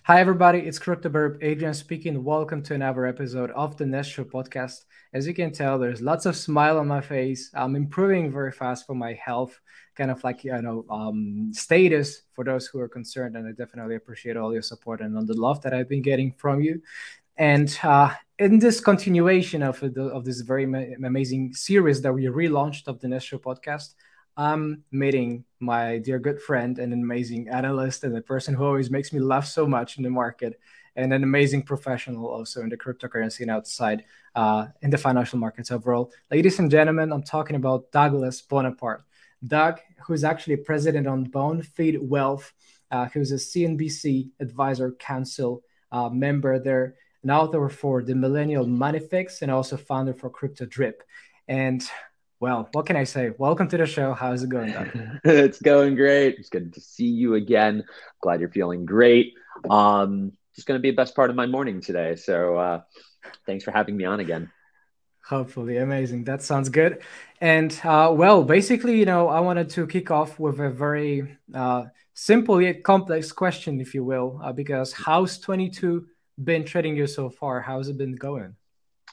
Hi, everybody. It's Cryptobirb, Adrian speaking. Welcome to another episode of the Nest Show podcast. As you can tell, there's lots of smile on my face. I'm improving very fast for my health, kind of like, status for those who are concerned. And I definitely appreciate all your support and all the love that I've been getting from you. And in this continuation of this very amazing series that we relaunched of the Nest Show podcast, I'm meeting my dear good friend and an amazing analyst and a person who always makes me laugh so much in the market and an amazing professional also in the cryptocurrency and outside in the financial markets overall. Ladies and gentlemen, I'm talking about Douglas Boneparth. Doug, who's actually president on Bonefeed Wealth, who's a CNBC Advisor Council member there, an author for the Millennial Money Fix, and also founder for CryptoDrip. And well, what can I say? Welcome to the show. How's it going, Doug? It's going great. It's good to see you again. Glad you're feeling great. Just going to be the best part of my morning today. So thanks for having me on again. Hopefully. Amazing. That sounds good. And well, basically, I wanted to kick off with a very simple yet complex question, if you will, because how's 22 been treating you so far? How's it been going?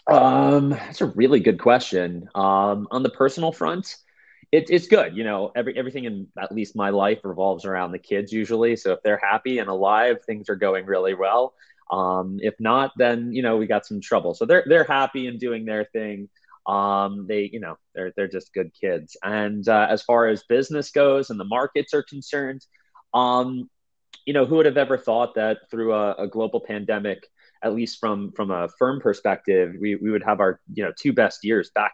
That's a really good question. On the personal front, it's good. Everything in at least my life revolves around the kids usually. So if they're happy and alive, things are going really well. If not, then we got some trouble. So they're happy and doing their thing. They're just good kids. And as far as business goes and the markets are concerned, who would have ever thought that through a global pandemic, at least from a firm perspective, we would have our two best years back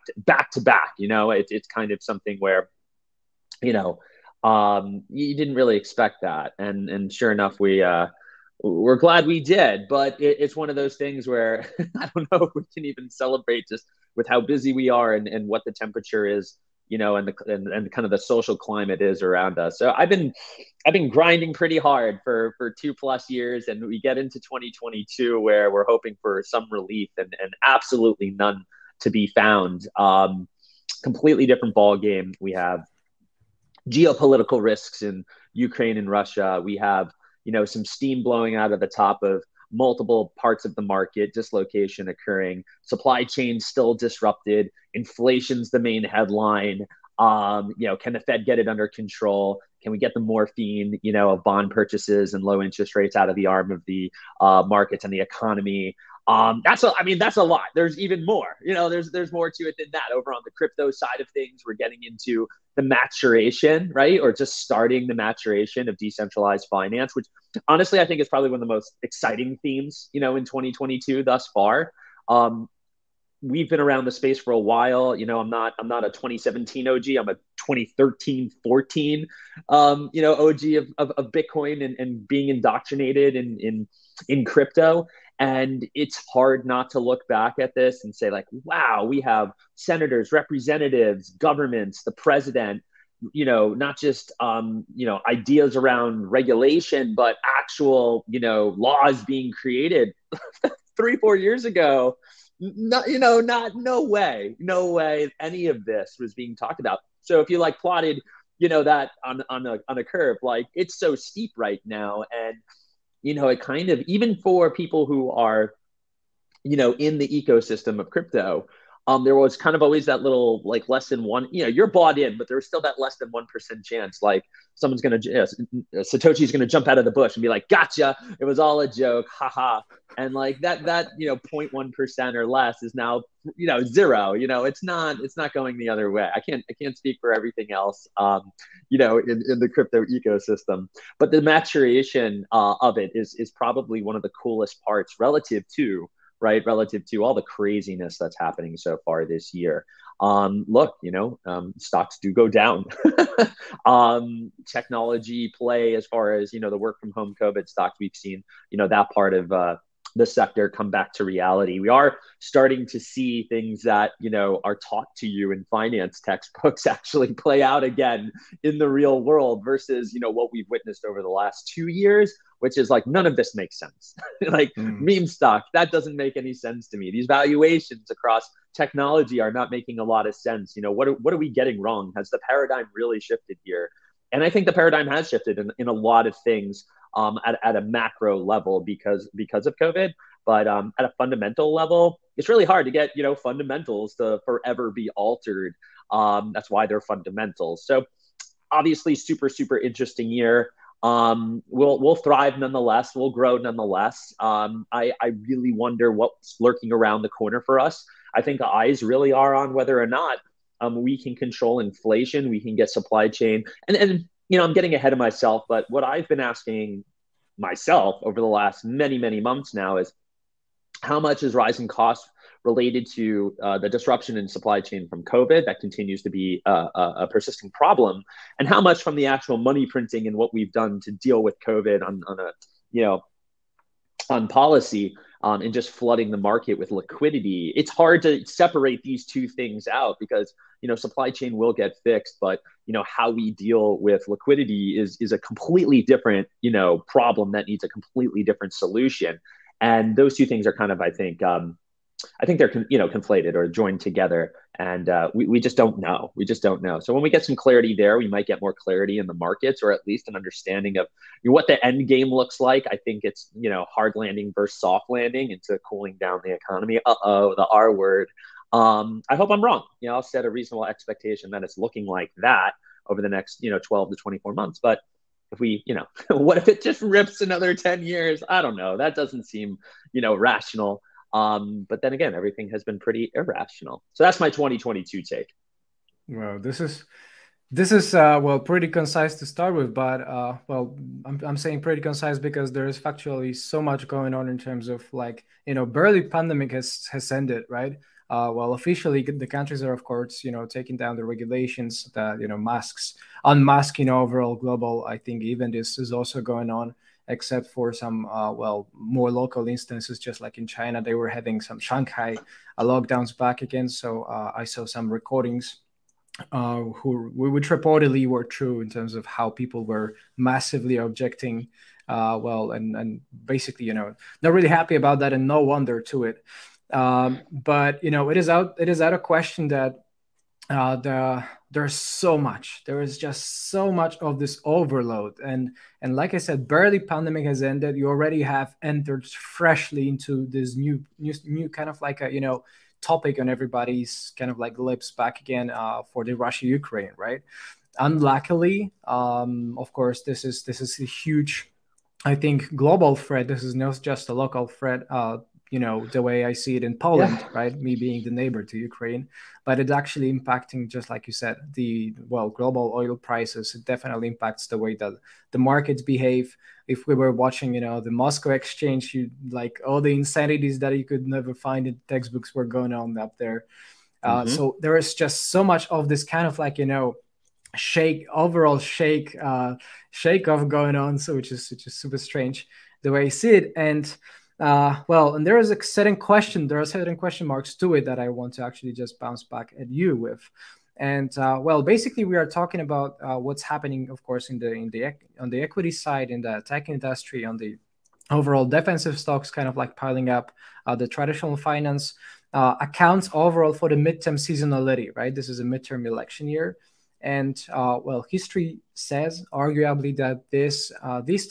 to back. It's kind of something where you didn't really expect that, and sure enough, we're glad we did. But it's one of those things where I don't know if we can even celebrate just with how busy we are and what the temperature is, and the kind of the social climate is around us. So I've been grinding pretty hard for 2+ years, and we get into 2022 where we're hoping for some relief, and absolutely none to be found. Completely different ball game. We have geopolitical risks in Ukraine and Russia. We have some steam blowing out of the top of multiple parts of the market, dislocation occurring, supply chains still disrupted, inflation's the main headline. Can the Fed get it under control? Can we get the morphine, of bond purchases and low interest rates out of the arm of the markets and the economy? That's a lot. There's even more. There's more to it than that. Over on the crypto side of things, we're getting into the maturation, right? Or just starting the maturation of decentralized finance, which honestly I think is probably one of the most exciting themes, in 2022 thus far. We've been around the space for a while. I'm not a 2017 OG. I'm a 2013, 14, OG of Bitcoin and being indoctrinated in crypto. And it's hard not to look back at this and say, like, wow, we have senators, representatives, governments, the president, not just, ideas around regulation, but actual, laws being created 3-4 years ago. No way no way any of this was being talked about. So if you plotted, that on a curve, it's so steep right now. And it kind of, even for people who are, in the ecosystem of crypto, there was kind of always that little, less than one, you're bought in, but there's still that less than 1% chance, someone's going to, Satoshi's going to jump out of the bush and be like, gotcha, it was all a joke, haha. And that 0.1% or less is now, zero. It's not going the other way. I can't speak for everything else, in the crypto ecosystem, but the maturation of it is probably one of the coolest parts relative to all the craziness that's happening so far this year. Look, stocks do go down. Technology play, as far as, the work from home COVID stocks, we've seen, that part of the sector come back to reality. We are starting to see things that, are taught to you in finance textbooks actually play out again in the real world versus, what we've witnessed over the last 2 years, which is none of this makes sense. Meme stock, that doesn't make any sense to me. These valuations across technology are not making a lot of sense. What are we getting wrong? Has the paradigm really shifted here? And I think the paradigm has shifted in a lot of things. at a macro level because of COVID. But at a fundamental level, it's really hard to get fundamentals to forever be altered. That's why they're fundamentals. So obviously, super interesting year. We'll thrive nonetheless. We'll grow nonetheless. I really wonder what's lurking around the corner for us. I think eyes really are on whether or not we can control inflation, we can get supply chain, and I'm getting ahead of myself, but what I've been asking myself over the last many months now is how much is rising costs related to the disruption in supply chain from COVID that continues to be a persisting problem, and how much from the actual money printing and what we've done to deal with COVID on policy and just flooding the market with liquidity. It's hard to separate these two things out because supply chain will get fixed, but how we deal with liquidity is a completely different problem that needs a completely different solution. And those two things are kind of, I think they're conflated or joined together, and we just don't know. We just don't know. So when we get some clarity there, we might get more clarity in the markets, or at least an understanding of what the end game looks like. I think it's hard landing versus soft landing into cooling down the economy. The R word. I hope I'm wrong. I'll set a reasonable expectation that it's looking like that over the next 12 to 24 months. But if we, what if it just rips another 10 years? I don't know. That doesn't seem, rational. But then again, everything has been pretty irrational. So that's my 2022 take. Well, this is well, pretty concise to start with, but well, I'm saying pretty concise because there is factually so much going on in terms of barely pandemic has ended, right? Well, officially the countries are, of course, taking down the regulations that masks, unmasking overall global. I think even this is also going on, except for some well, more local instances, just like in China, they were having some Shanghai lockdowns back again. So I saw some recordings which reportedly were true in terms of how people were massively objecting, well, and basically, not really happy about that, and no wonder to it. But it is out of question that there is just so much of this overload, and like I said, barely pandemic has ended, you already have entered freshly into this new kind of like a topic on everybody's kind of like lips back again, for the Russia-Ukraine, right? Unluckily, of course, this is a huge, I think, global threat. This is not just a local threat, the way I see it in Poland, right? Me being the neighbor to Ukraine, but it's actually impacting, just like you said, global oil prices. It definitely impacts the way that the markets behave. If we were watching, the Moscow exchange, like all the insanities that you could never find in textbooks were going on up there. So there is just so much of this kind of like, overall shake off going on. So which is super strange the way I see it. And well, and there are certain question marks to it that I want to actually just bounce back at you with. And well, basically, we are talking about what's happening, of course, on the equity side, in the tech industry, on the overall defensive stocks, kind of like piling up. The traditional finance accounts overall for the midterm seasonality, right? This is a midterm election year. And well, history says arguably that these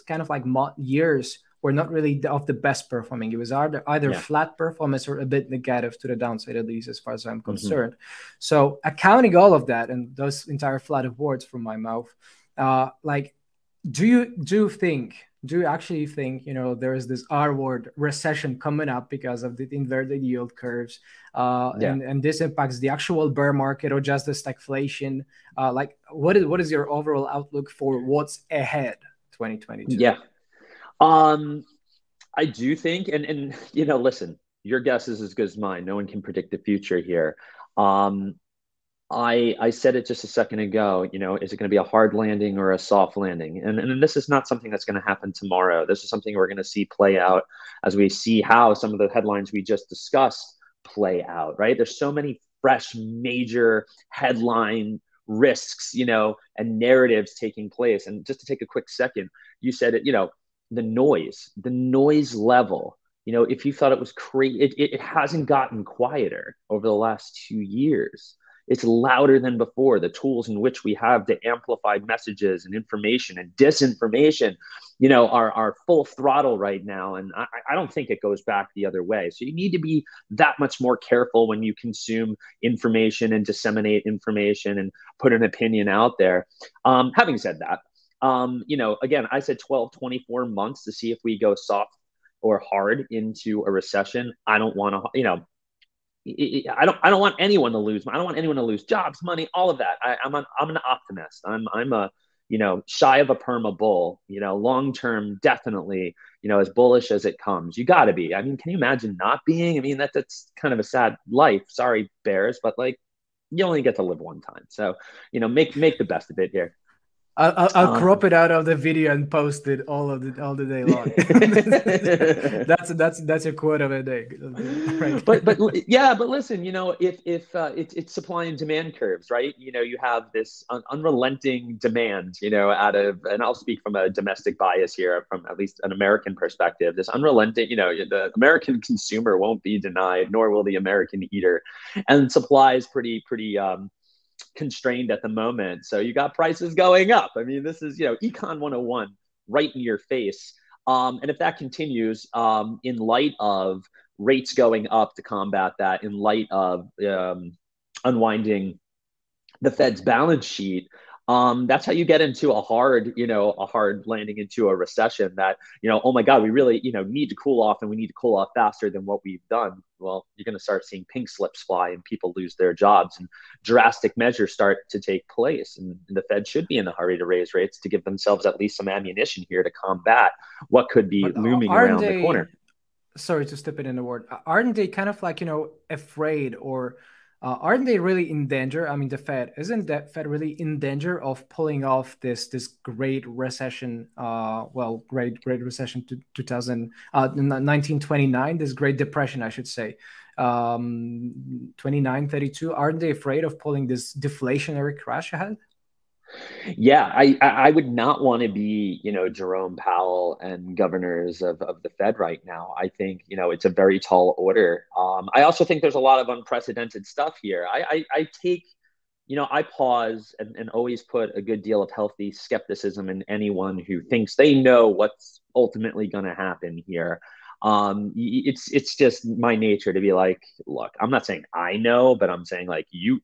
kind of like years were not really of the best performing. It was either flat performance or a bit negative to the downside, at least as far as I'm concerned. So accounting all of that and those entire flood of words from my mouth, like, do you actually think, there is this R word recession coming up because of the inverted yield curves, and this impacts the actual bear market or just the stagflation? Like, what is your overall outlook for what's ahead 2022? Yeah. I do think, and listen, your guess is as good as mine. No one can predict the future here. I said it just a second ago, is it going to be a hard landing or a soft landing? And this is not something that's going to happen tomorrow. This is something we're going to see play out as we see how some of the headlines we just discussed play out, right? There's so many fresh major headline risks, and narratives taking place. And just to take a quick second, you said it, the noise level, if you thought it was crazy, it hasn't gotten quieter over the last 2 years. It's louder than before. The tools in which we have to amplify messages and information and disinformation, are full throttle right now. And I don't think it goes back the other way. So you need to be that much more careful when you consume information and disseminate information and put an opinion out there. Having said that, again, I said 12, 24 months to see if we go soft or hard into a recession. I don't want to, I don't want anyone to lose. I don't want anyone to lose jobs, money, all of that. I'm an optimist. I'm a, shy of a perma bull, long term, definitely, as bullish as it comes. You got to be. I mean, can you imagine not being? I mean, that's kind of a sad life. Sorry, Bears, but like, you only get to live one time. So, make the best of it here. I'll crop it out of the video and post it all the day long. that's a quote of a day. Right? but listen, if it's supply and demand curves, right? You have this unrelenting demand, out of, and I'll speak from a domestic bias here, from at least an American perspective, this unrelenting, the American consumer won't be denied, nor will the American eater, and supply is pretty constrained at the moment. So you got prices going up. I mean, this is, Econ 101 right in your face. And if that continues, in light of rates going up to combat that, in light of unwinding the Fed's balance sheet, that's how you get into a hard landing into a recession that, oh my God, we really, need to cool off, and we need to cool off faster than what we've done. Well, you're going to start seeing pink slips fly and people lose their jobs, and drastic measures start to take place. And the Fed should be in a hurry to raise rates to give themselves at least some ammunition here to combat what could be looming around the corner. Sorry to step in the word. Aren't they kind of like, afraid, or aren't they really in danger? I mean, the Fed, isn't that Fed really in danger of pulling off this great recession? Great recession to 1929, this Great Depression, I should say, 29-32. Aren't they afraid of pulling this deflationary crash ahead? Yeah, I would not want to be, Jerome Powell and governors of the Fed right now. I think, it's a very tall order. I also think there's a lot of unprecedented stuff here. I take, I pause and always put a good deal of healthy skepticism in anyone who thinks they know what's ultimately going to happen here. It's just my nature to be like, look, I'm not saying I know, but I'm saying like you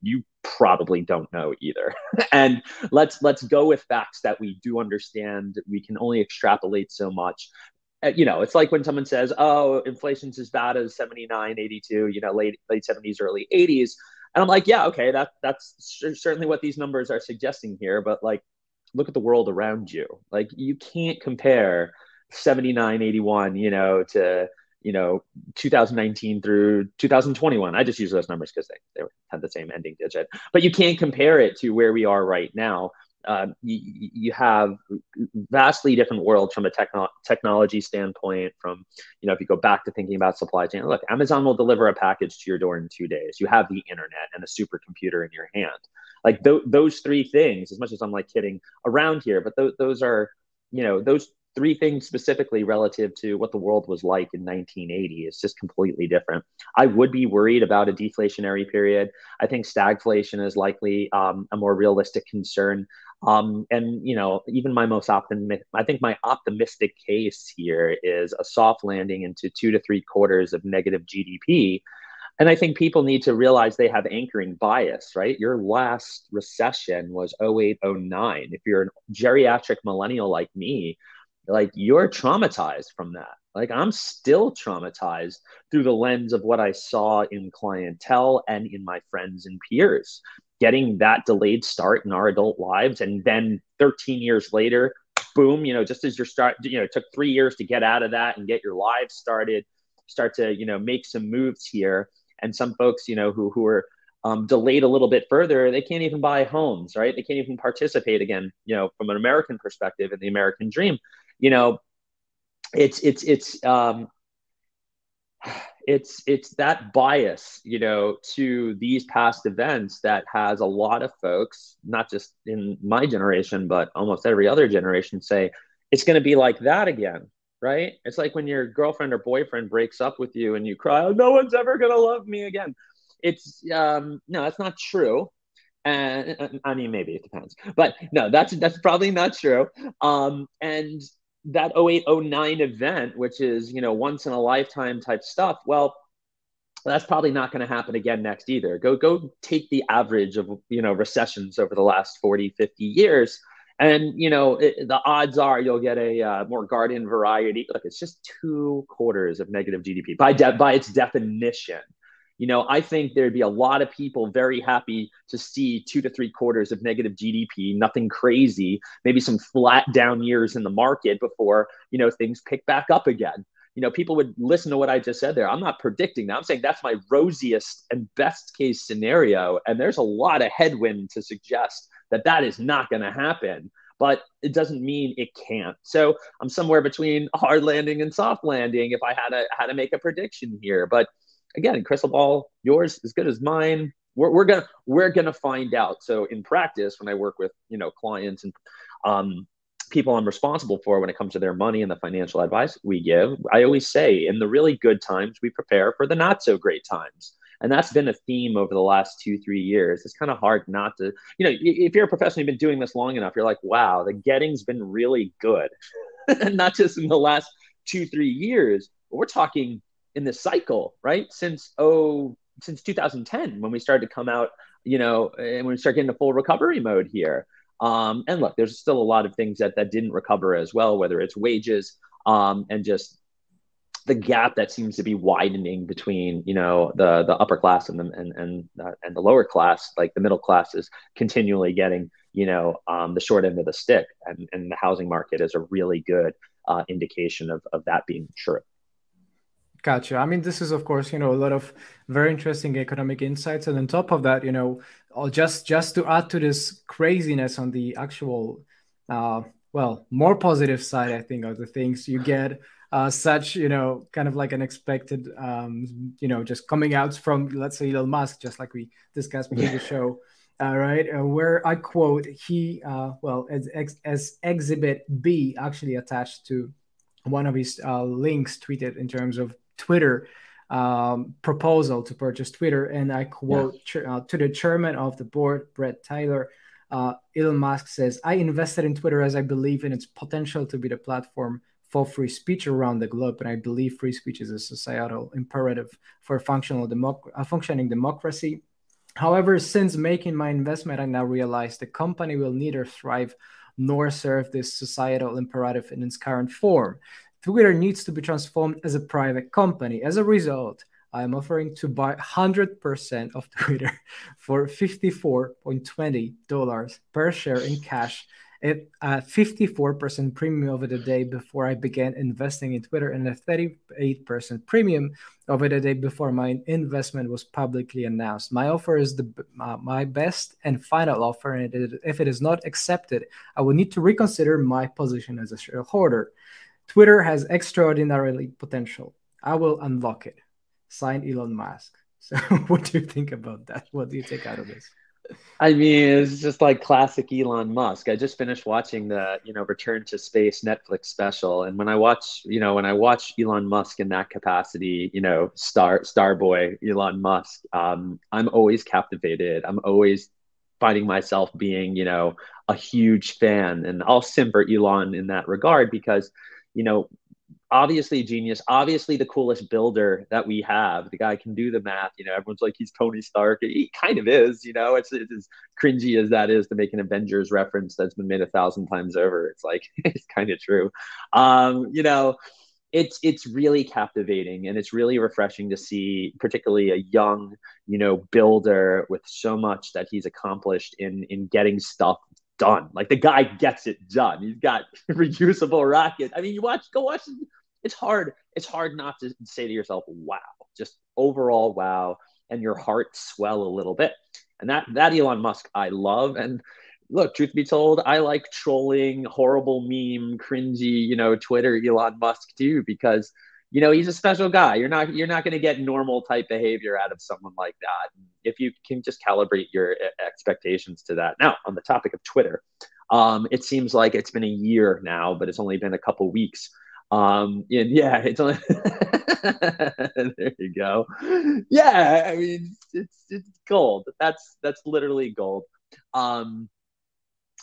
probably don't know either. And let's go with facts that we do understand. We can only extrapolate so much. It's like when someone says, oh, inflation's as bad as 79, 82, late 70s, early 80s. And I'm like, yeah, okay, that's certainly what these numbers are suggesting here. But like, look at the world around you. Like, you can't compare 79, 81, to, 2019 through 2021. I just use those numbers because they had the same ending digit. But you can't compare it to where we are right now. You have vastly different worlds from a technology standpoint. From, if you go back to thinking about supply chain, look, Amazon will deliver a package to your door in 2 days. You have the internet and a supercomputer in your hand. Like those three things, as much as I'm like kidding around here, but those are, those three things specifically relative to what the world was like in 1980 is just completely different. I would be worried about a deflationary period. I think stagflation is likely a more realistic concern. And, even my optimistic case here is a soft landing into 2 to 3 quarters of negative GDP. And I think people need to realize they have anchoring bias, right? Your last recession was 08, 09. If you're a geriatric millennial like me, like, you're traumatized from that. Like, I'm still traumatized through the lens of what I saw in clientele and in my friends and peers, getting that delayed start in our adult lives. And then 13 years later, boom, just as it took 3 years to get out of that and get your lives started, start to, make some moves here. And some folks, who are delayed a little bit further, they can't even buy homes, right? They can't even participate again, from an American perspective in the American dream. It's that bias, to these past events that has a lot of folks, not just in my generation, but almost every other generation, say it's going to be like that again, right? It's like when your girlfriend or boyfriend breaks up with you and you cry, oh, no one's ever going to love me again. it's no, that's not true. And I mean, maybe it depends, but no, that's probably not true. And that 0809 event, which is, once in a lifetime type stuff, well, that's probably not going to happen again next either. Go take the average of, recessions over the last 40, 50 years. And, the odds are you'll get a more garden variety. Look, it's just 2 quarters of negative GDP by its definition. I think there'd be a lot of people very happy to see 2 to 3 quarters of negative GDP, nothing crazy, maybe some flat down years in the market before, things pick back up again. People would listen to what I just said there. I'm not predicting that. I'm saying that's my rosiest and best case scenario. And there's a lot of headwind to suggest that that is not going to happen. But it doesn't mean it can't. So I'm somewhere between a hard landing and soft landing if I had to make a prediction here. But again, crystal ball, yours as good as mine. We're gonna find out. So in practice, when I work with clients and people I'm responsible for when it comes to their money and the financial advice we give, I always say, in the really good times, we prepare for the not so great times. And that's been a theme over the last 2, 3 years. It's kind of hard not to, if you're a professional, you've been doing this long enough, you're like, wow, the getting's been really good. And not just in the last 2, 3 years, but we're talking in this cycle, right? Since 2010, when we started to come out, and we start getting to full recovery mode here. And look, there's still a lot of things that didn't recover as well, whether it's wages and just the gap that seems to be widening between, the upper class and the lower class, like the middle class is continually getting, the short end of the stick, and the housing market is a really good indication of that being true. Gotcha. I mean, this is, of course, a lot of very interesting economic insights. And on top of that, just to add to this craziness on the actual, more positive side, I think, of the things you get such, kind of like unexpected, just coming out from, let's say, Elon Musk, just like we discussed before the show, right? Where I quote, he, as Exhibit B actually attached to one of his links tweeted in terms of Twitter proposal to purchase Twitter, and I quote, to the chairman of the board, Brett Taylor, Elon Musk says, "I invested in Twitter as I believe in its potential to be the platform for free speech around the globe, and I believe free speech is a societal imperative for a functioning democracy. However, since making my investment, I now realize the company will neither thrive nor serve this societal imperative in its current form. Twitter needs to be transformed as a private company. As a result, I am offering to buy 100% of Twitter for $54.20 per share in cash at a 54% premium over the day before I began investing in Twitter, and a 38% premium over the day before my investment was publicly announced. My offer is my best and final offer, and if it is not accepted, I will need to reconsider my position as a shareholder. Twitter has extraordinarily potential. I will unlock it. Signed, Elon Musk." So what do you think about that? What do you take out of this? I mean, it's just like classic Elon Musk. I just finished watching the, Return to Space Netflix special. And when I watch Elon Musk in that capacity, star boy Elon Musk, I'm always captivated. I'm always finding myself being, a huge fan. And I'll simp for Elon in that regard because, obviously a genius, obviously the coolest builder that we have. The guy can do the math. Everyone's like, he's Tony Stark. He kind of is, it's as cringy as that is to make an Avengers reference that's been made 1,000 times over. It's like, it's kind of true. It's really captivating, and it's really refreshing to see, particularly a young, builder with so much that he's accomplished in getting stuff done. Like, the guy gets it done. He's got reusable rockets. I mean, go watch. It's hard not to say to yourself, wow, just overall wow, and your heart swell a little bit. And that Elon Musk I love. And look, truth be told, I like trolling, horrible meme, cringy, Twitter Elon Musk too, because he's a special guy. You're not going to get normal type behavior out of someone like that if you can just calibrate your expectations to that. Now, on the topic of Twitter, it seems like it's been a year now, but it's only been a couple weeks And yeah, it's only there you go. Yeah, I mean, it's gold. That's literally gold. Um,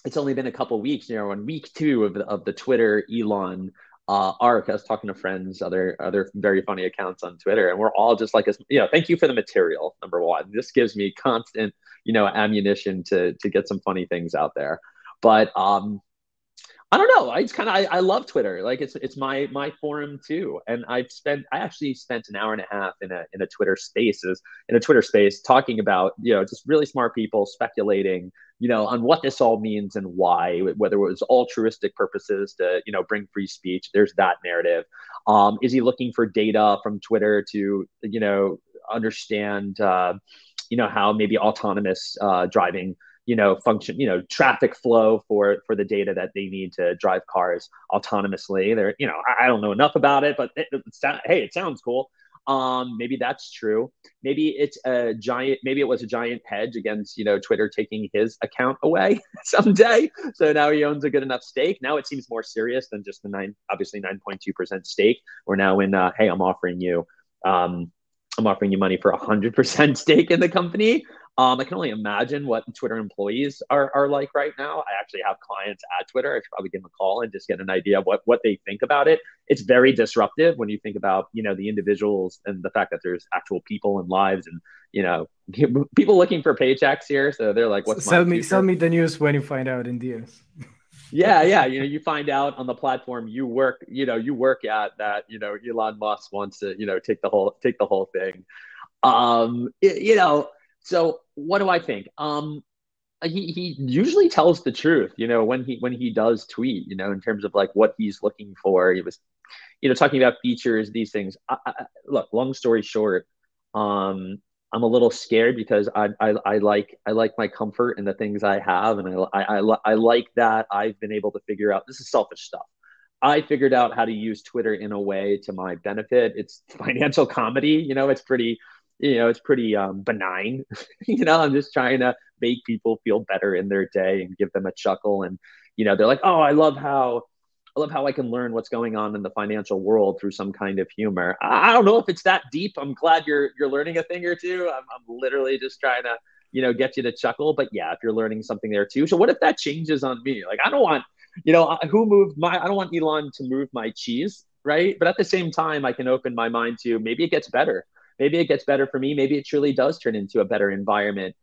it's only been a couple weeks, on week two of the Twitter Elon arc. I was talking to friends, other very funny accounts on Twitter, and we're all just like, thank you for the material. Number one, this gives me constant, ammunition to get some funny things out there. But I don't know. I love Twitter. Like it's my forum too. And I actually spent an hour and a half in a Twitter space talking about, just really smart people speculating, on what this all means and why, whether it was altruistic purposes to, bring free speech. There's that narrative. Is he looking for data from Twitter to, understand, how maybe autonomous driving function, traffic flow for the data that they need to drive cars autonomously. They're, I don't know enough about it, but hey, it sounds cool. Maybe that's true. Maybe it was a giant hedge against, Twitter taking his account away someday. So now he owns a good enough stake. Now it seems more serious than just the obviously 9.2% stake. We're now in, hey, I'm offering you money for 100% stake in the company. I can only imagine what Twitter employees are like right now. I actually have clients at Twitter. I should probably give them a call and just get an idea of what they think about it. It's very disruptive when you think about, the individuals and the fact that there's actual people and lives and, people looking for paychecks here. So they're like, what's sell me the news when you find out in DMs. Yeah. You find out on the platform you work at that, Elon Musk wants to, take the whole thing. So what do I think? He usually tells the truth, when he does tweet, in terms of like what he's looking for. He was, talking about features, these things. Look, long story short, I'm a little scared because I like my comfort in the things I have, and I like that I've been able to figure out. This is selfish stuff. I figured out how to use Twitter in a way to my benefit. It's financial comedy, it's pretty benign. I'm just trying to make people feel better in their day and give them a chuckle. And, they're like, oh, I love how I can learn what's going on in the financial world through some kind of humor. I don't know if it's that deep. I'm glad you're learning a thing or two. I'm literally just trying to, get you to chuckle. But yeah, if you're learning something there too. So what if that changes on me? Like, I don't want, I don't want Elon to move my cheese, right? But at the same time, I can open my mind to maybe it gets better. Maybe it gets better for me. Maybe it truly does turn into a better environment.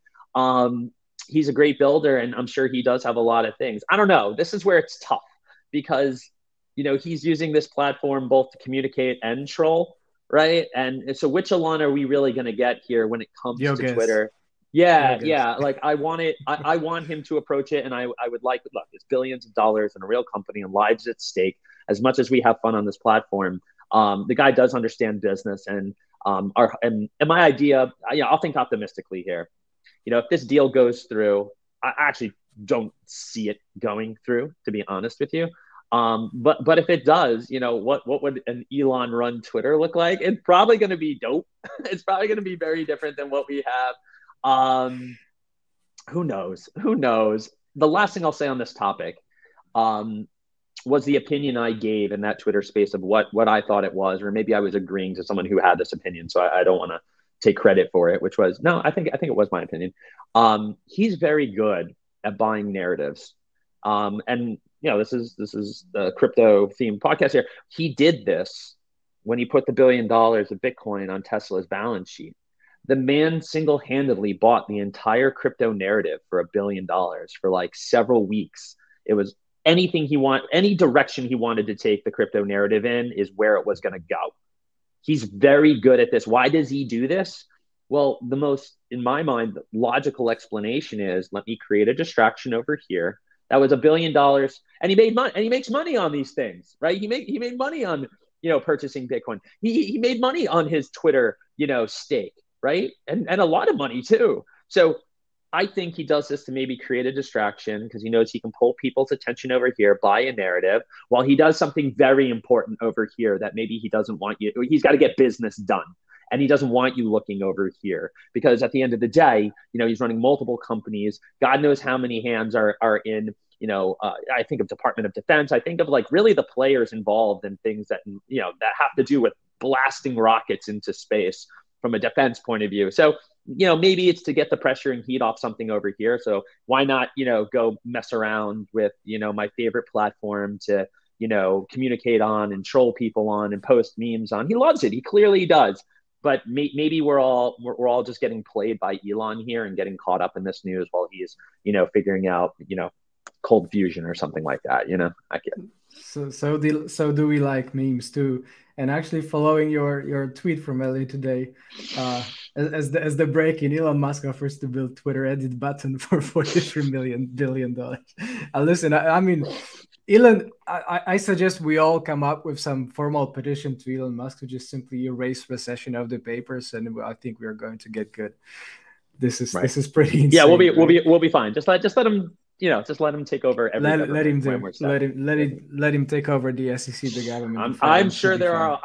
He's a great builder, and I'm sure he does have a lot of things. I don't know. This is where it's tough because, he's using this platform both to communicate and troll, right? And so which Elon are we really going to get here when it comes to Twitter? Yeah. Like I want it. I want him to approach it, and I would like, look, it's billions of dollars in a real company and lives at stake. As much as we have fun on this platform, the guy does understand business, and my idea, I'll think optimistically here. If this deal goes through, I actually don't see it going through, to be honest with you. But if it does, what would an Elon run Twitter look like? It's probably going to be dope. It's probably going to be very different than what we have. Who knows? The last thing I'll say on this topic, was the opinion I gave in that Twitter space of what I thought it was, or maybe I was agreeing to someone who had this opinion. So I don't want to take credit for it, which was, no, I think it was my opinion. He's very good at buying narratives. And this is the crypto themed podcast here. He did this when he put the $1 billion of Bitcoin on Tesla's balance sheet. The man single-handedly bought the entire crypto narrative for $1 billion for like several weeks. It was anything any direction he wanted to take the crypto narrative in is where it was going to go. He's very good at this. Why does he do this? Well, the most, in my mind, logical explanation is, let me create a distraction over here. That was $1 billion, and he made money, and he makes money on these things, right? He made money on, purchasing Bitcoin. He made money on his Twitter, stake, right? And a lot of money too. So I think he does this to maybe create a distraction because he knows he can pull people's attention over here, buy a narrative, while he does something very important over here that maybe he doesn't want you. He's got to get business done, and he doesn't want you looking over here because at the end of the day, he's running multiple companies. God knows how many hands are in I think of Department of Defense. I think of like really the players involved in things that, that have to do with blasting rockets into space from a defense point of view. So, maybe it's to get the pressure and heat off something over here. So why not, go mess around with, my favorite platform to, communicate on and troll people on and post memes on. He loves it. He clearly does. But maybe we're all just getting played by Elon here and getting caught up in this news while he's, figuring out, cold fusion or something like that. I get. So do we like memes too? And actually, following your tweet from earlier today, as the break-in, Elon Musk offers to build Twitter edit button for $43 billion. Listen, I mean, Elon, I suggest we all come up with some formal petition to Elon Musk to just simply erase recession of the papers, and I think we are going to get good. This is pretty insane. Yeah, we'll be fine. Just let him. Just let him take over. Let him take over the SEC, the government. I'm sure there are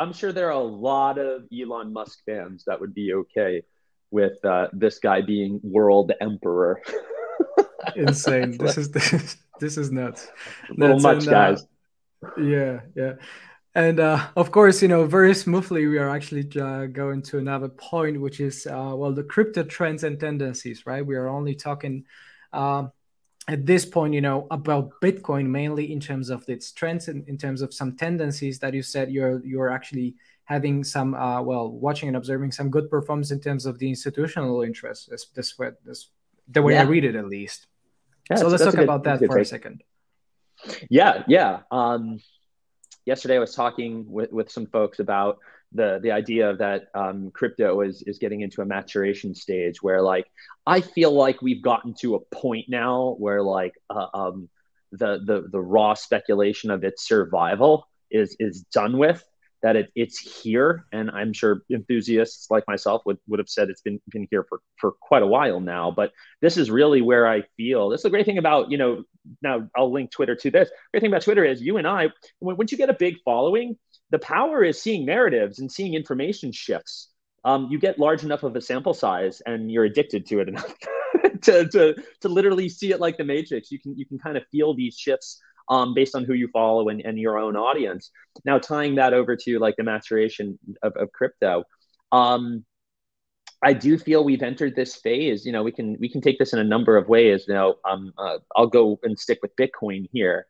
a lot of Elon Musk fans that would be okay with this guy being world emperor. Insane. This is nuts. A little much, guys. Yeah. And of course, very smoothly, we are actually going to another point, which is, the crypto trends and tendencies, right? We are only talking at this point, about Bitcoin, mainly in terms of its trends and in terms of some tendencies that you said you're actually having some, watching and observing some good performance in terms of the institutional interest. The way I read it, at least. Yeah, so let's talk about that for a second. Yeah. Yesterday I was talking with some folks about the idea that crypto is getting into a maturation stage where, like, I feel like we've gotten to a point now where, like, the raw speculation of its survival is done with. That it's here, and I'm sure enthusiasts like myself would have said it's been here for quite a while now. But this is really where I feel this is the great thing about, now I'll link Twitter to this. The great thing about Twitter is you and I, once you get a big following, the power is seeing narratives and seeing information shifts. You get large enough of a sample size, and you're addicted to it enough to literally see it like the Matrix. You can kind of feel these shifts based on who you follow and your own audience. Now, tying that over to like the maturation of crypto, I do feel we've entered this phase. We can take this in a number of ways. I'll go and stick with Bitcoin here.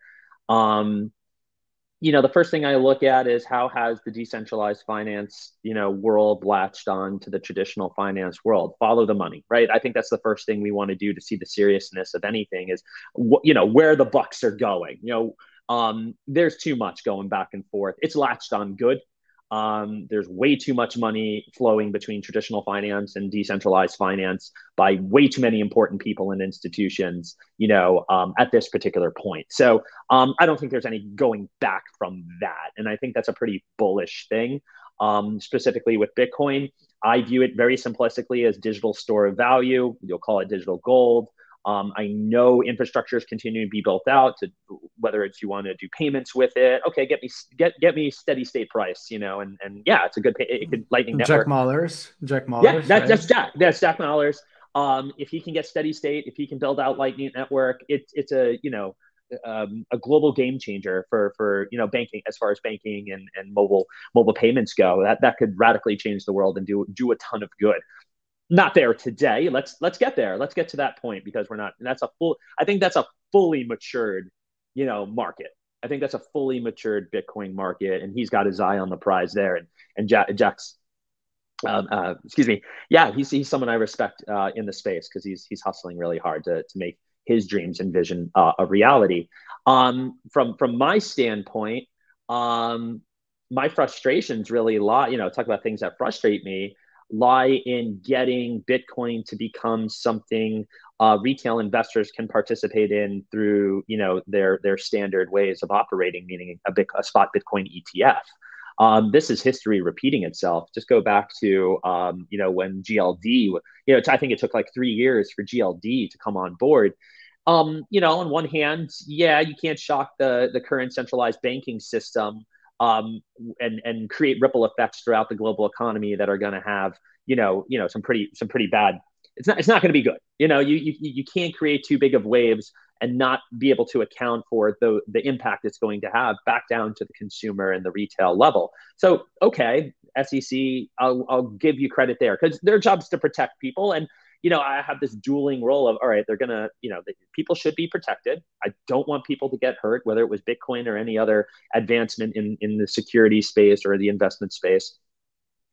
The first thing I look at is how has the decentralized finance, world latched on to the traditional finance world. Follow the money, right? I think that's the first thing we want to do to see the seriousness of anything is, where the bucks are going. There's too much going back and forth. It's latched on good. There's way too much money flowing between traditional finance and decentralized finance by way too many important people and institutions, at this particular point. So I don't think there's any going back from that. And I think that's a pretty bullish thing. Specifically with Bitcoin, I view it very simplistically as digital store of value. You'll call it digital gold. I know infrastructure is continuing to be built out to whether it's you want to do payments with it. Okay, get me steady state price, and yeah, it's a good it could Lightning Network. Jack Mallers. Yeah, that's Jack Mallers. If he can get steady state, if he can build out Lightning Network, it's a global game changer for banking, as far as banking and mobile payments go. That could radically change the world and do a ton of good. Not there today. Let's get there. Let's get to that point because we're not. And I think that's a fully matured, market. I think that's a fully matured Bitcoin market, and he's got his eye on the prize there. And Jack's, excuse me, yeah, he's someone I respect in the space because he's hustling really hard to make his dreams and vision a reality. From my standpoint, my frustrations really lie. Talk about things that frustrate me. Lie in getting Bitcoin to become something retail investors can participate in through their standard ways of operating, meaning a spot Bitcoin ETF. This is history repeating itself. Just go back to when GLD, I think it took like 3 years for GLD to come on board. On one hand, yeah, you can't shock the current centralized banking system. And create ripple effects throughout the global economy that are going to have, some pretty bad. It's not going to be good. You can't create too big of waves and not be able to account for the impact it's going to have back down to the consumer and the retail level. So, okay, SEC, I'll give you credit there because their job is to protect people. And, I have this dueling role of, all right, they're going to, people should be protected. I don't want people to get hurt, whether it was Bitcoin or any other advancement in the security space or the investment space.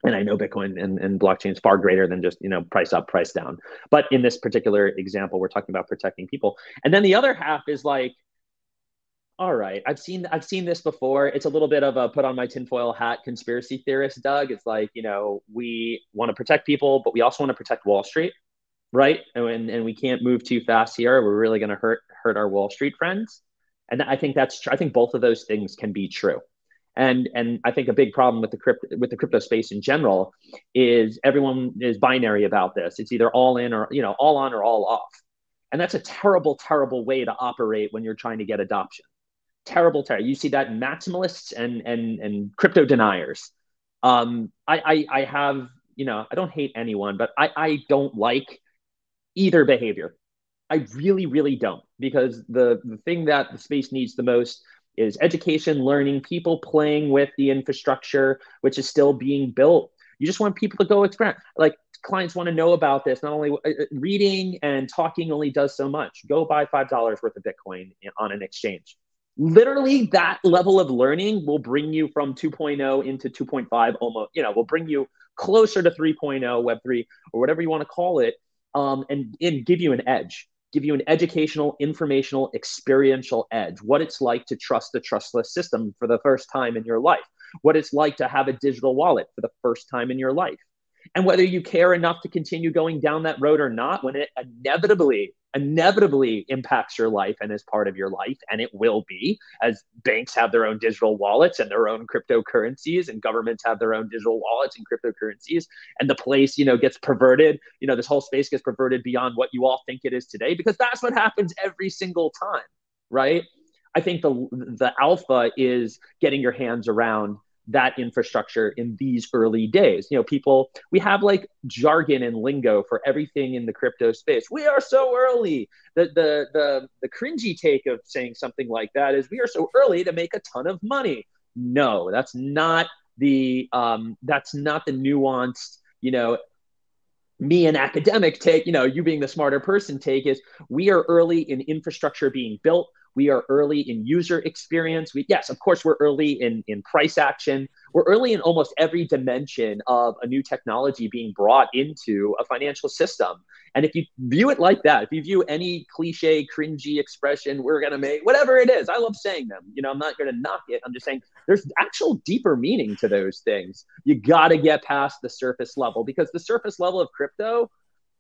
And I know Bitcoin and blockchain is far greater than just, price up, price down. But in this particular example, we're talking about protecting people. And then the other half is like, all right, I've seen this before. It's a little bit of a put on my tinfoil hat conspiracy theorist, Doug. It's like, we want to protect people, but we also want to protect Wall Street, right? And we can't move too fast here. We're really going to hurt our Wall Street friends. And I think I think both of those things can be true. And I think a big problem with the crypto space in general is everyone is binary about this. It's either all in or, all on or all off. And that's a terrible, terrible way to operate when you're trying to get adoption. Terrible. You see that in maximalists and crypto deniers. I have, I don't hate anyone, but I don't like either behavior. I really, really don't, because the thing that the space needs the most is education, learning, people playing with the infrastructure, which is still being built. You just want people to go experiment. Like, clients want to know about this. Not only reading and talking only does so much. Go buy $5 worth of Bitcoin on an exchange. Literally, that level of learning will bring you from 2.0 into 2.5 almost, will bring you closer to 3.0, Web3, or whatever you want to call it, and give you an edge. Give you an educational, informational, experiential edge. What it's like to trust the trustless system for the first time in your life. What it's like to have a digital wallet for the first time in your life. And whether you care enough to continue going down that road or not, when it inevitably impacts your life and is part of your life, and it will be, as banks have their own digital wallets and their own cryptocurrencies, and governments have their own digital wallets and cryptocurrencies, and the place, gets perverted, this whole space gets perverted beyond what you all think it is today, because that's what happens every single time, right? I think the alpha is getting your hands around that infrastructure in these early days. We have like jargon and lingo for everything in the crypto space. We are so early. The cringy take of saying something like that is, we are so early to make a ton of money. No, that's not the nuanced, me an academic take, you being the smarter person take is, we are early in infrastructure being built. We are early in user experience. Yes, of course, we're early in price action. We're early in almost every dimension of a new technology being brought into a financial system. And if you view it like that, if you view any cliche, cringy expression, we're going to make, whatever it is, I love saying them. I'm not going to knock it. I'm just saying there's actual deeper meaning to those things. You got to get past the surface level, because the surface level of crypto,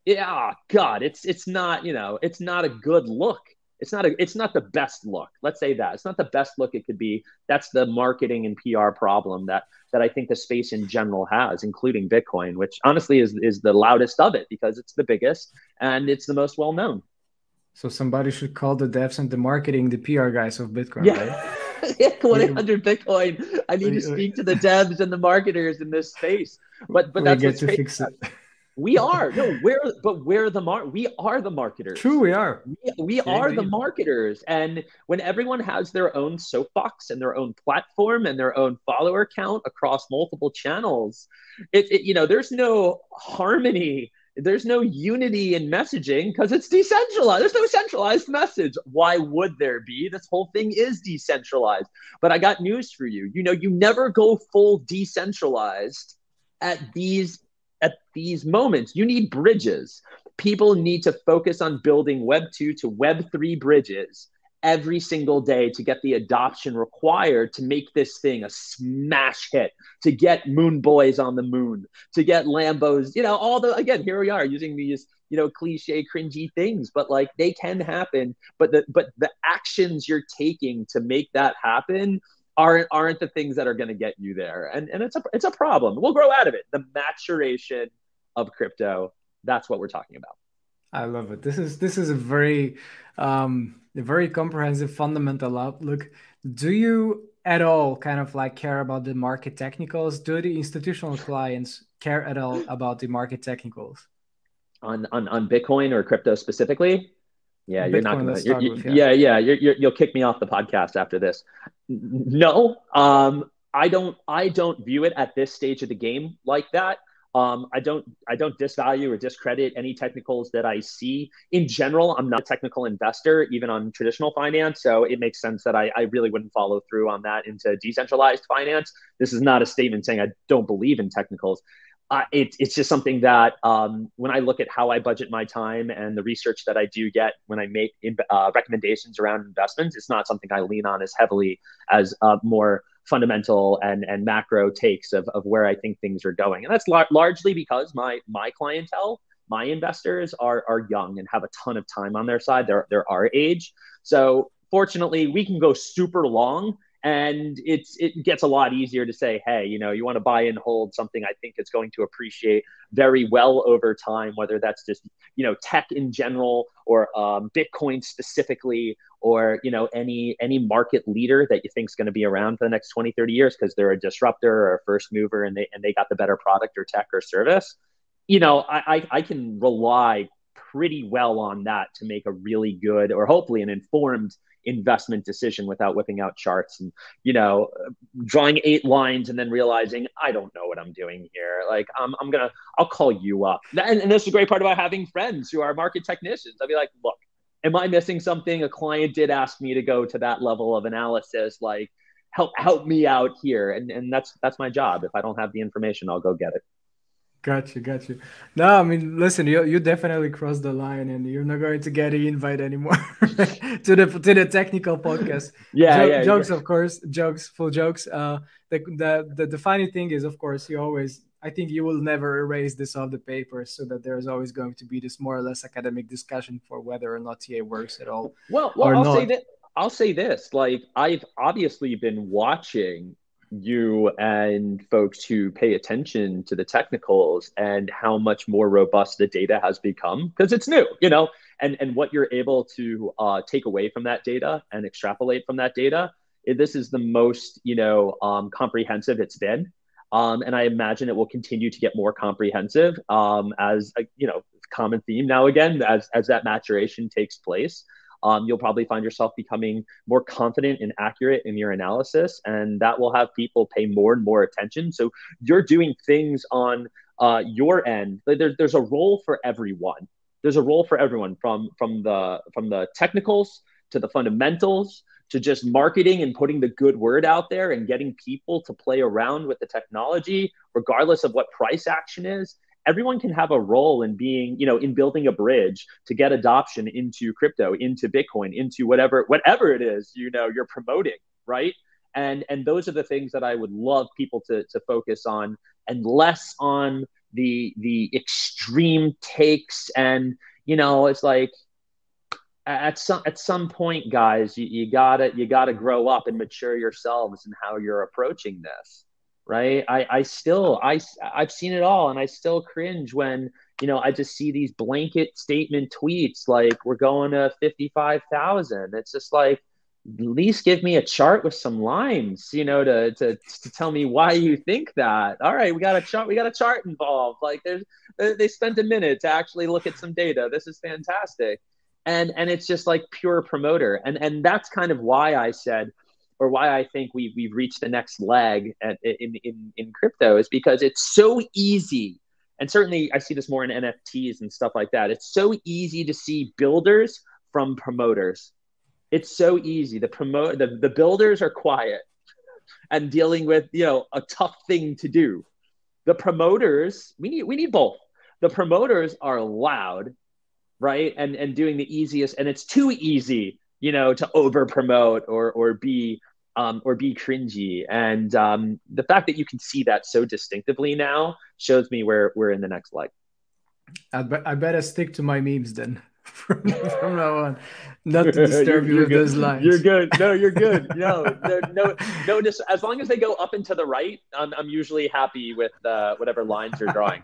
yeah, God, it's not, it's not a good look. It's not the best look. Let's say that. It's not the best look it could be. That's the marketing and PR problem that I think the space in general has, including Bitcoin, which honestly is the loudest of it, because it's the biggest and it's the most well known. So somebody should call the devs and the marketing, the PR guys of Bitcoin, yeah. right? Yeah, 1-800 Bitcoin. I need to speak to the devs and the marketers in this space. But that's get to fix it. We are. No, we are the marketers. True, we are. We are the marketers. And when everyone has their own soapbox and their own platform and their own follower count across multiple channels, there's no harmony. There's no unity in messaging, because it's decentralized. There's no centralized message. Why would there be? This whole thing is decentralized. But I got news for you. You never go full decentralized at these moments. You need bridges. People need to focus on building Web 2 to Web 3 bridges every single day to get the adoption required to make this thing a smash hit, to get moon boys on the moon, to get Lambos, again, here we are using these, cliche, cringy things, but like, they can happen. But the actions you're taking to make that happen aren't the things that are going to get you there. And it's a problem. We'll grow out of it. The maturation of crypto, that's what we're talking about. I love it. This is a very comprehensive, fundamental outlook. Do you at all kind of like care about the market technicals? Do the institutional clients care at all about the market technicals? On Bitcoin or crypto specifically? Yeah, you're not Bitcoin, gonna. let's start with, yeah. Yeah. You'll kick me off the podcast after this. No, I don't view it at this stage of the game like that. I don't disvalue or discredit any technicals that I see. In general, I'm not a technical investor, even on traditional finance. So it makes sense that I really wouldn't follow through on that into decentralized finance. This is not a statement saying I don't believe in technicals. It's just something that when I look at how I budget my time and the research that I do get when I make recommendations around investments, it's not something I lean on as heavily as more fundamental and macro takes of where I think things are going. And that's largely because my clientele, my investors are young and have a ton of time on their side. They're our age. So fortunately, we can go super long, and it gets a lot easier to say, hey, you want to buy and hold something I think it's going to appreciate very well over time, whether that's just tech in general or Bitcoin specifically, or any market leader that you think is going to be around for the next 20, 30 years because they're a disruptor or a first mover and they got the better product or tech or service. I can rely pretty well on that to make a really good, or hopefully an informed, investment decision without whipping out charts and drawing 8 lines and then realizing I don't know what I'm doing here. Like I'll call you up, and this is a great part about having friends who are market technicians. I'll be like, look, am I missing something? A client did ask me to go to that level of analysis, like help me out here, and that's my job. If I don't have the information, I'll go get it. Got you. No, I mean, listen, you definitely crossed the line, and you're not going to get an invite anymore to the technical podcast. Yeah. Jokes, of course, full jokes. The funny thing is, of course, I think you will never erase this off the paper, so that there's always going to be this more or less academic discussion for whether or not TA works at all. Well, or I'll not. say that. I'll say this: like I've obviously been watching you and folks who pay attention to the technicals and how much more robust the data has become, because it's new, and what you're able to take away from that data and extrapolate from that data. This is the most comprehensive it's been, and I imagine it will continue to get more comprehensive as common theme now again as that maturation takes place. You'll probably find yourself becoming more confident and accurate in your analysis, and that will have people pay more and more attention. So you're doing things on your end. There's a role for everyone. There's a role for everyone, from the technicals to the fundamentals to just marketing and putting the good word out there and getting people to play around with the technology, regardless of what price action is. Everyone can have a role in being, in building a bridge to get adoption into crypto, into Bitcoin, into whatever it is, you're promoting, right? And those are the things that I would love people to focus on, and less on the extreme takes. And, it's like at some point, guys, you gotta grow up and mature yourselves in how you're approaching this. Right. I've seen it all, and I still cringe when, I just see these blanket statement tweets like we're going to 55,000. It's just like, at least give me a chart with some lines, to tell me why you think that. All right, we got a chart involved. Like they spent a minute to actually look at some data. This is fantastic. And it's just like pure promoter. And that's kind of why I said, or why I think we've reached the next leg in crypto, is because it's so easy. And certainly I see this more in NFTs and stuff like that. It's so easy to see builders from promoters. It's so easy. The builders are quiet and dealing with, a tough thing to do. The promoters, we need both. The promoters are loud, right? And doing the easiest, and it's too easy, to over promote or be cringy. And the fact that you can see that so distinctively now shows me we're in the next leg. I better stick to my memes then from now on, not to disturb you with those lines. You're good. No, you're good. No, just as long as they go up and to the right, I'm usually happy with whatever lines you're drawing.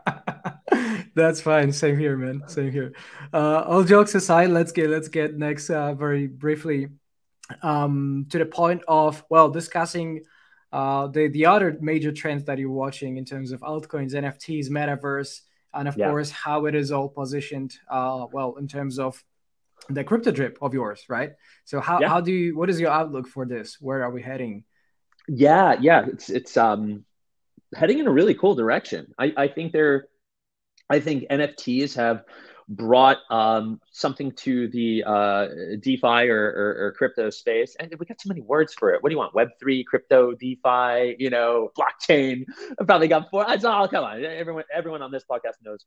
That's fine. Same here, man. Same here. All jokes aside, let's get next very briefly to the point of, discussing the other major trends that you're watching in terms of altcoins, NFTs, Metaverse, and of course how it is all positioned in terms of the CryptoDrip of yours, right? So Yeah. how do you, what is your outlook for this? Where are we heading? Yeah. It's heading in a really cool direction. I think NFTs have brought something to the DeFi or crypto space. And we got too many words for it. What do you want? Web3, crypto, DeFi, blockchain. I probably got four. Oh, come on. Everyone on this podcast knows,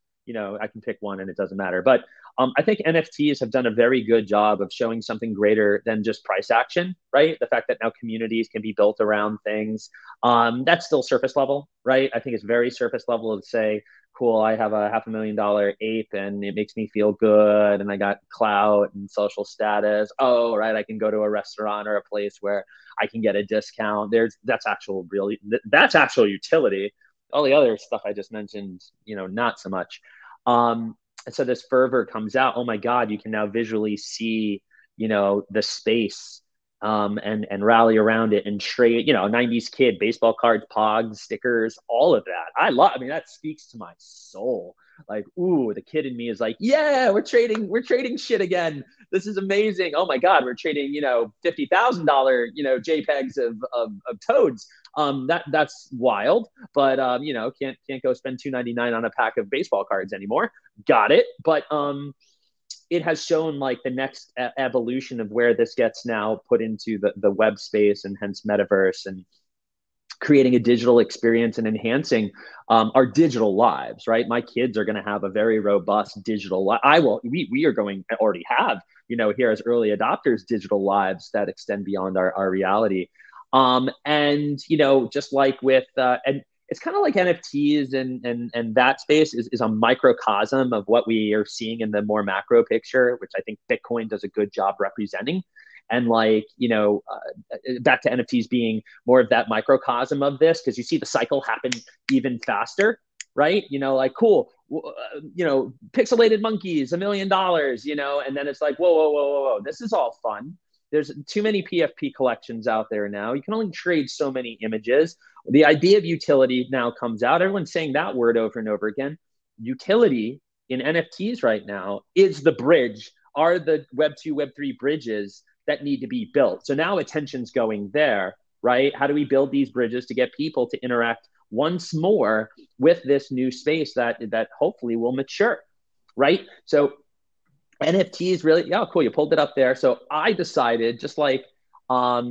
I can pick one and it doesn't matter. But I think NFTs have done a very good job of showing something greater than just price action, right? The fact that now communities can be built around things. That's still surface level, right? I think it's very surface level to say, cool, I have a $500,000 ape and it makes me feel good and I got clout and social status. Oh, right, I can go to a restaurant or a place where I can get a discount. That's actual utility. All the other stuff I just mentioned, not so much. And so this fervor comes out. Oh my God, you can now visually see, the space and rally around it and trade, 90s kid, baseball cards, pogs, stickers, all of that. I mean, that speaks to my soul. Like, ooh, the kid in me is like, yeah, we're trading shit again. This is amazing. Oh my God, we're trading, $50,000, JPEGs of toads. That's wild, but can't go spend $2.99 on a pack of baseball cards anymore. Got it. But it has shown like the next evolution of where this gets now put into the web space and hence metaverse and creating a digital experience and enhancing our digital lives, right? My kids are going to have a very robust digital life. We are going to already have, here as early adopters, digital lives that extend beyond our reality. And, just like with, and it's kind of like NFTs and that space is a microcosm of what we are seeing in the more macro picture, which I think Bitcoin does a good job representing. And back to NFTs being more of that microcosm of this, because you see the cycle happen even faster, right? Cool, pixelated monkeys, $1 million, and then it's like, whoa, this is all fun. There's too many PFP collections out there now. You can only trade so many images. The idea of utility now comes out. Everyone's saying that word over and over again. Utility in NFTs right now is the bridge, are the Web 2, Web 3 bridges that need to be built. So now attention's going there, right? How do we build these bridges to get people to interact once more with this new space that hopefully will mature, right? So NFTs really, yeah, cool. You pulled it up there. So I decided, just like I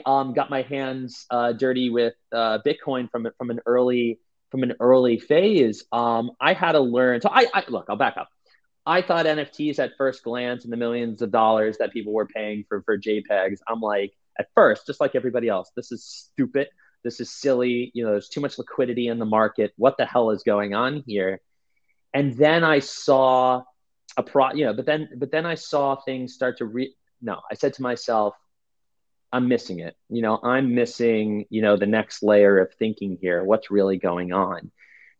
got my hands dirty with Bitcoin from an early phase. I had to learn. So I look, I'll back up. I thought NFTs at first glance and the millions of dollars that people were paying for JPEGs. I'm like, at first, just like everybody else, this is stupid. This is silly. There's too much liquidity in the market. What the hell is going on here? And then I saw but then I saw things start to no, I said to myself, I'm missing it. I'm missing, the next layer of thinking here. What's really going on?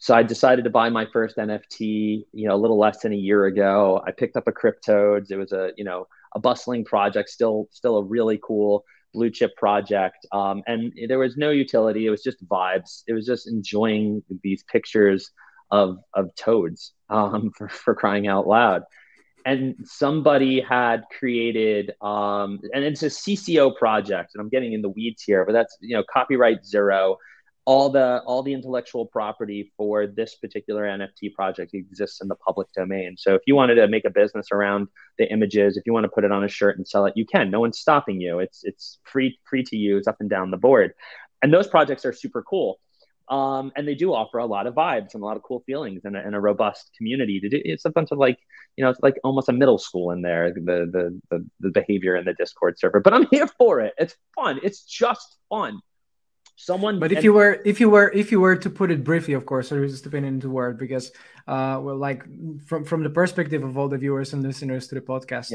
So I decided to buy my first NFT, a little less than a year ago. I picked up a Cryptodes. It was a bustling project, still a really cool blue chip project. And there was no utility. It was just vibes. It was just enjoying these pictures of toads, for crying out loud. And somebody had created, and it's a CCO project, and I'm getting in the weeds here, but that's, copyright zero. All the intellectual property for this particular NFT project exists in the public domain. So if you wanted to make a business around the images, if you want to put it on a shirt and sell it, you can. No one's stopping you. It's free to use up and down the board. And those projects are super cool. And they do offer a lot of vibes and a lot of cool feelings and a robust community. It's a bunch of it's like almost a middle school in there, the behavior in the Discord server. But I'm here for it. It's fun. It's just fun. But if you were to put it briefly, of course, or just to put it into word, because like from the perspective of all the viewers and listeners to the podcast,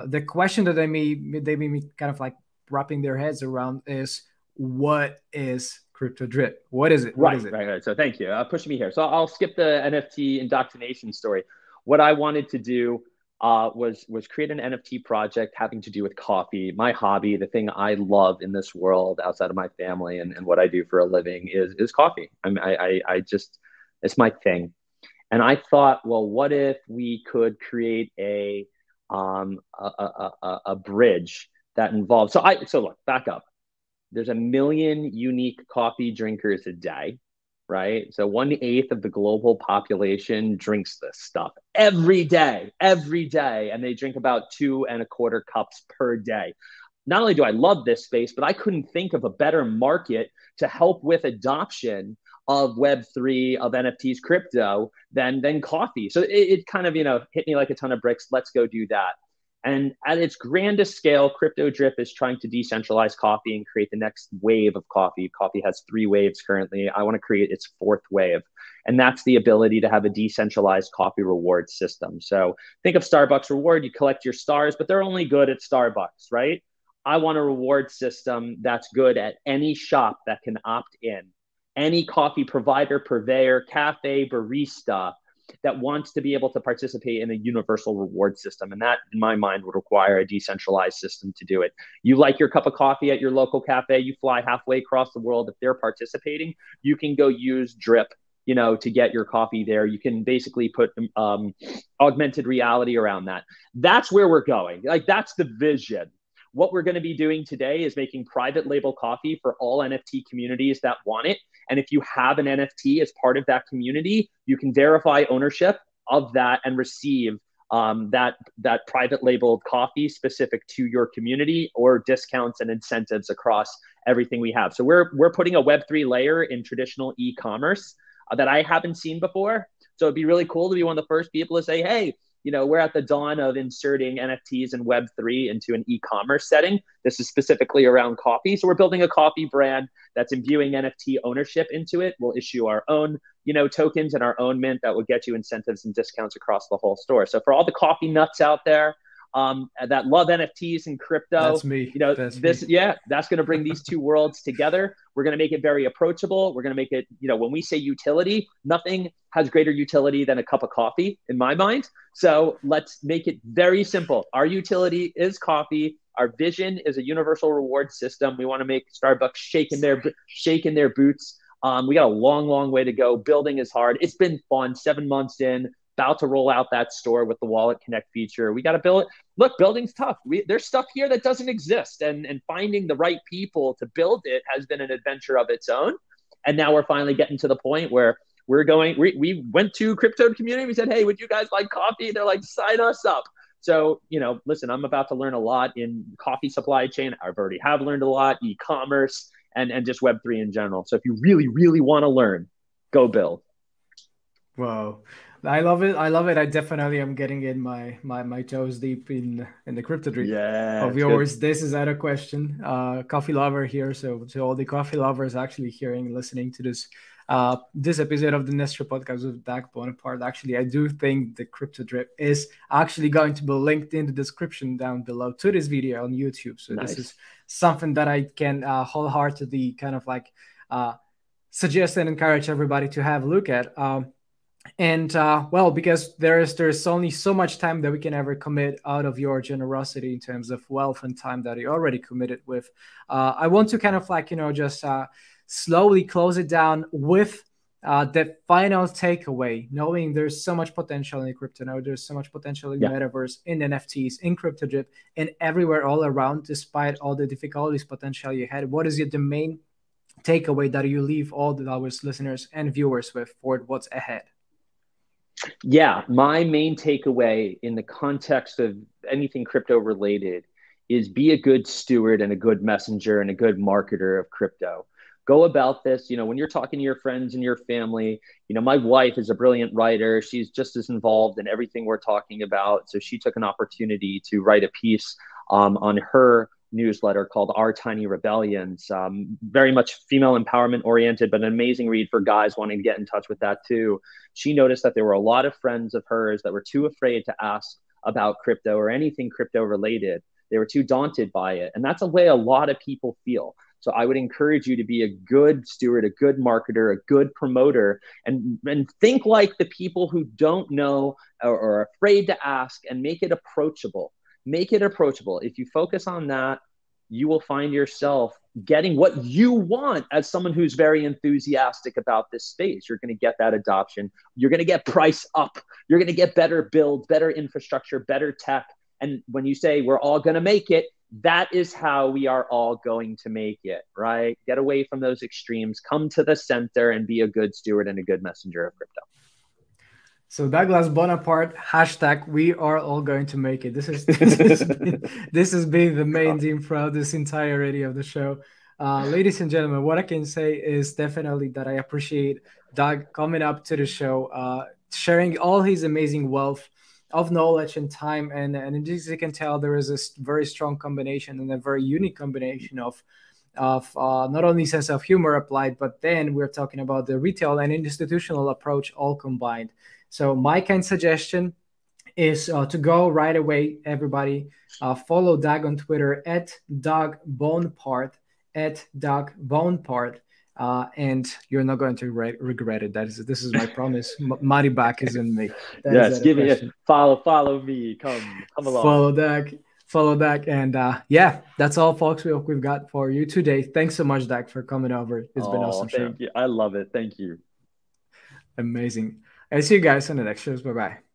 the question that they may be kind of like wrapping their heads around is, what is CryptoDrip? What is it? Right, what is it? Right. So thank you. Pushing me here. So I'll skip the NFT indoctrination story. What I wanted to do was create an NFT project having to do with coffee. My hobby, the thing I love in this world outside of my family and what I do for a living is coffee. I just, it's my thing. And I thought, well, what if we could create a bridge that involves, so look, back up. There's a million unique coffee drinkers a day, right? So 1/8 of the global population drinks this stuff every day. And they drink about 2.25 cups per day. Not only do I love this space, but I couldn't think of a better market to help with adoption of Web3, of NFTs, crypto than coffee. So it kind of, hit me like a ton of bricks. Let's go do that. And at its grandest scale, CryptoDrip is trying to decentralize coffee and create the next wave of coffee. Coffee has 3 waves currently. I want to create its 4th wave. And that's the ability to have a decentralized coffee reward system. So think of Starbucks reward. You collect your stars, but they're only good at Starbucks, right? I want a reward system that's good at any shop that can opt in, any coffee provider, purveyor, cafe, barista that wants to be able to participate in a universal reward system. And that, in my mind, would require a decentralized system to do it. You like your cup of coffee at your local cafe, you fly halfway across the world. If they're participating, you can go use Drip, to get your coffee there. You can basically put augmented reality around that. That's where we're going. Like, that's the vision. What we're going to be doing today is making private label coffee for all NFT communities that want it. And if you have an NFT as part of that community, you can verify ownership of that and receive that private labeled coffee specific to your community, or discounts and incentives across everything we have. So we're putting a Web3 layer in traditional e-commerce that I haven't seen before. So it'd be really cool to be one of the first people to say, hey, we're at the dawn of inserting NFTs and Web3 into an e-commerce setting. This is specifically around coffee. So we're building a coffee brand that's imbuing NFT ownership into it. We'll issue our own, tokens and our own mint that will get you incentives and discounts across the whole store. So for all the coffee nuts out there that love NFTs and crypto, that's me. That's going to bring these two worlds together. We're going to make it very approachable. We're going to make it, when we say utility, nothing has greater utility than a cup of coffee in my mind. So let's make it very simple. Our utility is coffee. Our vision is a universal reward system. We want to make Starbucks shaking their boots. We got a long way to go. Building is hard. It's been fun. 7 months in, about to roll out that store with the Wallet Connect feature. We got to build it. Look, building's tough. There's stuff here that doesn't exist. And finding the right people to build it has been an adventure of its own. And now we're finally getting to the point where we went to crypto community. We said, hey, would you guys like coffee? They're like, sign us up. So, listen, I'm about to learn a lot in coffee supply chain. I've already have learned a lot, e-commerce and just Web3 in general. So if you really, really want to learn, go build. Wow. I love it. I definitely am getting in my toes deep in the CryptoDrip of yours. Good. This is not a question. Coffee lover here. So to all the coffee lovers actually listening to this episode of the Nestro podcast with Boneparth. Actually, I do think the CryptoDrip is actually going to be linked in the description down below to this video on YouTube. So nice. This is something that I can wholeheartedly kind of like suggest and encourage everybody to have a look at. Because there's only so much time that we can ever commit out of your generosity in terms of wealth and time that you already committed with. I want to kind of like, just slowly close it down with the final takeaway, knowing there's so much potential in crypto now, there's so much potential in Metaverse, in NFTs, in CryptoDrip, and everywhere all around, despite all the difficulties potential you had. What is the main takeaway that you leave all the listeners and viewers with for what's ahead? Yeah, my main takeaway in the context of anything crypto related is be a good steward and a good messenger and a good marketer of crypto. Go about this, when you're talking to your friends and your family, my wife is a brilliant writer. She's just as involved in everything we're talking about. So she took an opportunity to write a piece on her newsletter called Our Tiny Rebellions. Very much female empowerment oriented, but an amazing read for guys wanting to get in touch with that too. She noticed that there were a lot of friends of hers that were too afraid to ask about crypto or anything crypto related. They were too daunted by it. And that's a way a lot of people feel. So I would encourage you to be a good steward, a good marketer, a good promoter, and think like the people who don't know or are afraid to ask, and make it approachable. Make it approachable. If you focus on that, you will find yourself getting what you want as someone who's very enthusiastic about this space. You're going to get that adoption. You're going to get price up. You're going to get better builds, better infrastructure, better tech. And when you say we're all going to make it, that is how we are all going to make it, right? Get away from those extremes, come to the center, and be a good steward and a good messenger of crypto. So Douglas Boneparth, hashtag we are all going to make it. This has been the main theme throughout this entirety of the show. Ladies and gentlemen, what I can say is definitely that I appreciate Doug coming up to the show, sharing all his amazing wealth of knowledge and time. And as you can tell, there is a very strong combination and a very unique combination of not only sense of humor applied, but then we're talking about the retail and institutional approach all combined. So my kind suggestion is to go right away, everybody. Follow Doug on Twitter at DougBoneParth, at DougBoneParth, and you're not going to regret it. This is my promise. Money back is in me. Yes, give me a follow me. Come along. Follow Doug, and yeah, that's all, folks. We've got for you today. Thanks so much, Doug, for coming over. It's been awesome. Thank you. I love it. Thank you. Amazing. I see you guys on the next shows. Bye-bye.